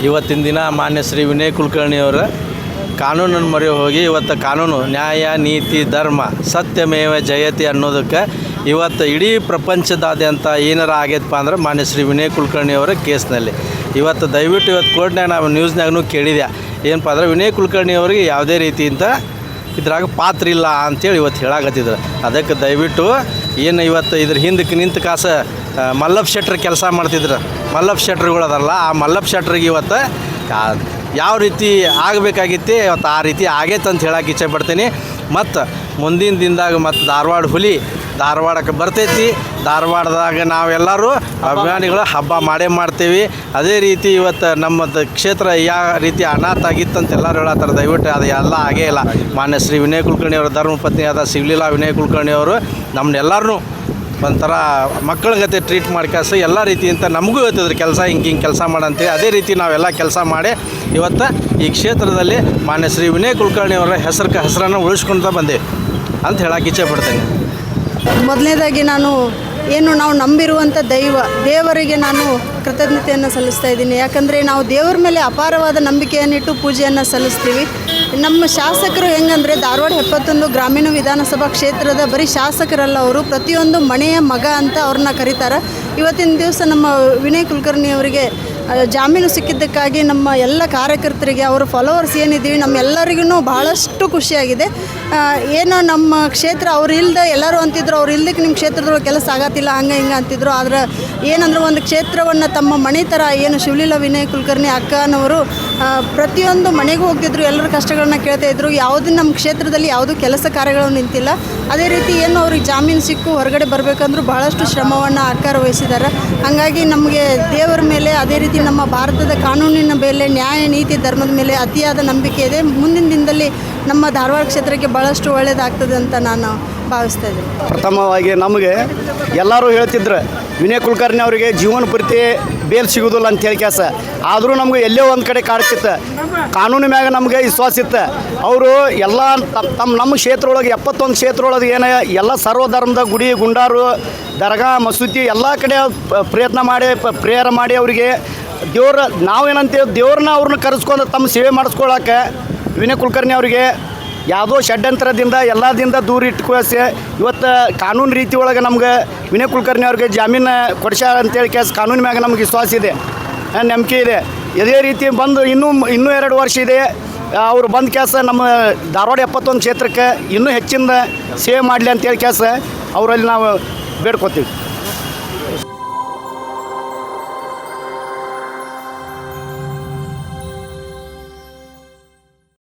ಇವತ್ತಿನ ದಿನ ಮಾನ್ಯ ಶ್ರೀ ವಿನಯ್ ಕುಲಕರ್ಣಿಯವರ ಕಾನೂನನ್ನು ಮೊರೆ ಹೋಗಿ ಇವತ್ತು ಕಾನೂನು ನ್ಯಾಯ ನೀತಿ ಧರ್ಮ ಸತ್ಯಮೇವ ಜಯತಿ ಅನ್ನೋದಕ್ಕೆ ಇವತ್ತು ಇಡೀ ಪ್ರಪಂಚದಾದ್ಯಂತ ಏನಾರ ಆಗೈತಪ್ಪ ಅಂದ್ರೆ ಮಾನ್ಯ ಶ್ರೀ ವಿನಯ್ ಕುಲಕರ್ಣಿಯವರ ಕೇಸ್ನಲ್ಲಿ ಇವತ್ತು ದಯವಿಟ್ಟು ಇವತ್ತು ಕೋರ್ಟ್ನಾಗ ನಾವು ನ್ಯೂಸ್ನಾಗೂ ಕೇಳಿದೆ ಏನಪ್ಪ ಅಂದ್ರೆ ವಿನಯ್ ಕುಲಕರ್ಣಿಯವರಿಗೆ ಯಾವುದೇ ರೀತಿಯಿಂದ ಇದ್ರಾಗ ಪಾತ್ರ ಇಲ್ಲ ಅಂಥೇಳಿ ಇವತ್ತು ಹೇಳಾಕತ್ತಿದ್ರು. ಅದಕ್ಕೆ ದಯವಿಟ್ಟು ಏನು ಇವತ್ತು ಇದ್ರ ಹಿಂದಕ್ಕೆ ನಿಂತು ಕಾಸ ಮಲ್ಲಪ್ಪ ಶೆಟ್ರ್ ಕೆಲಸ ಮಾಡ್ತಿದ್ರು, ಮಲ್ಲಪ್ಪ ಶೆಟ್ರುಗಳು ಅದಲ್ಲ, ಆ ಮಲ್ಲಪ್ಪ ಶೆಟ್ರಿಗೆ ಇವತ್ತು ಯಾವ ರೀತಿ ಆಗಬೇಕಾಗಿತ್ತು ಇವತ್ತು ಆ ರೀತಿ ಆಗೈತೆ ಅಂತ ಹೇಳಕ್ಕೆ ಇಚ್ಛೆ ಪಡ್ತೀನಿ. ಮತ್ತು ಮುಂದಿನ ದಿನದಾಗ ಮತ್ತು ಧಾರವಾಡಕ್ಕೆ ಬರ್ತೈತಿ. ಧಾರವಾಡದಾಗ ನಾವೆಲ್ಲರೂ ಅಭಿಮಾನಿಗಳು ಹಬ್ಬ ಮಾಡ್ತೀವಿ. ಅದೇ ರೀತಿ ಇವತ್ತು ನಮ್ಮ ಕ್ಷೇತ್ರ ಯಾವ ರೀತಿ ಅನಾಥ ಆಗಿತ್ತಂತ ಎಲ್ಲರೂ ಹೇಳತ್ತಾರೆ. ದಯವಿಟ್ಟು ಅದು ಎಲ್ಲ ಆಗೇ ಇಲ್ಲ. ಮಾನ್ಯ ಶ್ರೀ ವಿನಯ್ ಕುಲಕರ್ಣಿಯವರ ಧರ್ಮಪತ್ನಿ ಆದ ಸಿಗ್ಲಿಲ್ಲ ವಿನಯ್ ಕುಲಕರ್ಣಿಯವರು ನಮ್ಮನ್ನೆಲ್ಲರೂ ಒಂಥರ ಮಕ್ಕಳ ಗತೆ ಟ್ರೀಟ್ ಮಾಡ್ಕಾಸ ಎಲ್ಲ ರೀತಿಯಿಂದ ನಮಗೂ ಹೇಳ್ತಿದ್ರು ಕೆಲಸ ಹಿಂಗೆ ಕೆಲಸ ಮಾಡಂತೇಳಿ. ಅದೇ ರೀತಿ ನಾವೆಲ್ಲ ಕೆಲಸ ಮಾಡಿ ಇವತ್ತು ಈ ಕ್ಷೇತ್ರದಲ್ಲಿ ಮಾನ್ಯ ಶ್ರೀ ವಿನಯ್ ಕುಲಕರ್ಣಿಯವರ ಹೆಸರನ್ನು ಉಳಿಸ್ಕೊಳ್ತಾ ಬಂದೆ ಅಂತ ಹೇಳಕ್ಕೆ ಇಚ್ಛೆ ಪಡ್ತೇನೆ. ಮೊದಲನೇದಾಗಿ ನಾವು ನಂಬಿರುವಂಥ ದೇವರಿಗೆ ನಾನು ಕೃತಜ್ಞತೆಯನ್ನು ಸಲ್ಲಿಸ್ತಾ ಇದ್ದೀನಿ. ಯಾಕಂದರೆ ನಾವು ದೇವರ ಮೇಲೆ ಅಪಾರವಾದ ನಂಬಿಕೆಯನ್ನಿಟ್ಟು ಪೂಜೆಯನ್ನು ಸಲ್ಲಿಸ್ತೀವಿ. ನಮ್ಮ ಶಾಸಕರು ಹೆಂಗಂದರೆ ಧಾರವಾಡ 71 ಗ್ರಾಮೀಣ ವಿಧಾನಸಭಾ ಕ್ಷೇತ್ರದ ಬರೀ ಶಾಸಕರಲ್ಲ, ಅವರು ಪ್ರತಿಯೊಂದು ಮನೆಯ ಮಗ ಅಂತ ಅವ್ರನ್ನ ಕರೀತಾರೆ. ಇವತ್ತಿನ ದಿವಸ ನಮ್ಮ ವಿನಯ್ ಕುಲಕರ್ಣಿ ಅವರಿಗೆ ಜಾಮೀನು ಸಿಕ್ಕಿದ್ದಕ್ಕಾಗಿ ನಮ್ಮ ಎಲ್ಲ ಕಾರ್ಯಕರ್ತರಿಗೆ, ಅವರ ಫಾಲೋವರ್ಸ್ ಏನಿದ್ದೀವಿ ನಮ್ಮೆಲ್ಲರಿಗೂ ಬಹಳಷ್ಟು ಖುಷಿಯಾಗಿದೆ. ಏನೋ ನಮ್ಮ ಕ್ಷೇತ್ರ ಅವ್ರು ಇಲ್ಲದೆ ಎಲ್ಲರೂ ಅಂತಿದ್ರು, ಅವ್ರು ಇಲ್ದಕ್ಕೆ ನಿಮ್ಮ ಕ್ಷೇತ್ರದೊಳಗೆ ಕೆಲಸ ಆಗತ್ತಿಲ್ಲ ಹಂಗೆ ಹಿಂಗೆ ಅಂತಿದ್ರು. ಆದರೆ ಏನಂದ್ರೆ ಒಂದು ಕ್ಷೇತ್ರವನ್ನು ತಮ್ಮ ಮನೆ ಥರ ಏನು ಶಿವಲೀಲಾ ವಿನಯ್ ಕುಲಕರ್ಣಿ ಅಕ್ಕನವರು ಪ್ರತಿಯೊಂದು ಮನೆಗೂ ಹೋಗ್ತಿದ್ರು, ಎಲ್ಲರ ಕಷ್ಟಗಳನ್ನ ಕೇಳ್ತಾಯಿದ್ರು. ಯಾವುದೂ ನಮ್ಮ ಕ್ಷೇತ್ರದಲ್ಲಿ ಯಾವುದೂ ಕೆಲಸ ಕಾರ್ಯಗಳು ನಿಂತಿಲ್ಲ. ಅದೇ ರೀತಿ ಏನು ಅವ್ರಿಗೆ ಜಾಮೀನು ಸಿಕ್ಕು ಹೊರಗಡೆ ಬರಬೇಕಂದ್ರೂ ಬಹಳಷ್ಟು ಶ್ರಮವನ್ನು ಅಕ್ಕಾರ ವಹಿಸಿದ್ದಾರೆ. ಹಾಗಾಗಿ ನಮಗೆ ದೇವರ ಮೇಲೆ, ಅದೇ ರೀತಿ ನಮ್ಮ ಭಾರತದ ಕಾನೂನಿನ ಮೇಲೆ, ನ್ಯಾಯ ನೀತಿ ಧರ್ಮದ ಮೇಲೆ ಅತಿಯಾದ ನಂಬಿಕೆ ಇದೆ. ಮುಂದಿನ ದಿನದಲ್ಲಿ ನಮ್ಮ ಧಾರವಾಡ ಕ್ಷೇತ್ರಕ್ಕೆ ಭಾಳಷ್ಟು ಒಳ್ಳೆಯದಾಗ್ತದೆ ಅಂತ ನಾನು ಭಾವಿಸ್ತಾ ಇದ್ದೀನಿ. ಪ್ರಥಮವಾಗಿ ನಮಗೆ ಎಲ್ಲರೂ ಹೇಳ್ತಿದ್ರು ವಿನಯ್ ಕುಲಕರ್ಣಿ ಅವರಿಗೆ ಜೀವನ ಪೂರ್ತಿ ಬೇಲ್ ಸಿಗೋದಿಲ್ಲ ಅಂತ ಹೇಳಿ ಕೆಲಸ. ಆದರೂ ನಮಗೆ ಎಲ್ಲೋ ಒಂದು ಕಡೆ ಕಾಡ್ತಿತ್ತು, ಕಾನೂನು ಮ್ಯಾಗ ನಮಗೆ ವಿಶ್ವಾಸ ಇತ್ತು. ಅವರು ಎಲ್ಲ ನಮ್ಮ ಕ್ಷೇತ್ರ ಒಳಗೆ 71 ಕ್ಷೇತ್ರ ಒಳಗೆ ಏನು ಎಲ್ಲ ಸರ್ವಧರ್ಮದ ಗುಡಿ ಗುಂಡಾರು ದರ್ಗಾ ಮಸೂತಿ ಎಲ್ಲ ಕಡೆ ಪ್ರಯತ್ನ ಮಾಡಿ ಪ್ರೇಯರ್ ಮಾಡಿ ಅವರಿಗೆ ನಾವೇನಂತೀವಿ ದೇವ್ರನ್ನ ಅವ್ರನ್ನ ಕರೆಸ್ಕೊಂಡು ತಮ್ಮ ಸೇವೆ ಮಾಡಿಸ್ಕೊಳ್ಳೋಕೆ ವಿನಯ್ ಕುಲಕರ್ಣಿ ಅವರಿಗೆ ಯಾವುದೋ ಷಡ್ಯಂತ್ರದಿಂದ ಎಲ್ಲದಿಂದ ದೂರ ಇಟ್ಕೊಳಿಸಿ ಇವತ್ತು ಕಾನೂನು ರೀತಿ ಒಳಗೆ ನಮ್ಗೆ ವಿನಯ್ ಕುಲಕರ್ಣಿ ಅವ್ರಿಗೆ ಜಾಮೀನು ಕೊಡ್ಸ್ಯಾರ ಅಂತೇಳಿ ಕಾನೂನು ಮ್ಯಾಗ ನಮ್ಗೆ ವಿಶ್ವಾಸ ಇದೆ, ನಂಬಿಕೆ ಇದೆ. ಇದೇ ರೀತಿ ಬಂದು ಇನ್ನೂ 2 ವರ್ಷ ಇದೆ ಅವರು ಬಂದ ಕೆಲಸ ನಮ್ಮ ಧಾರವಾಡ 71 ಕ್ಷೇತ್ರಕ್ಕೆ ಇನ್ನೂ ಹೆಚ್ಚಿನ ಸೇವೆ ಮಾಡಲಿ ಅಂತೇಳಿ ಅವರಲ್ಲಿ ನಾವು ಬೇಡ್ಕೊತೀವಿ.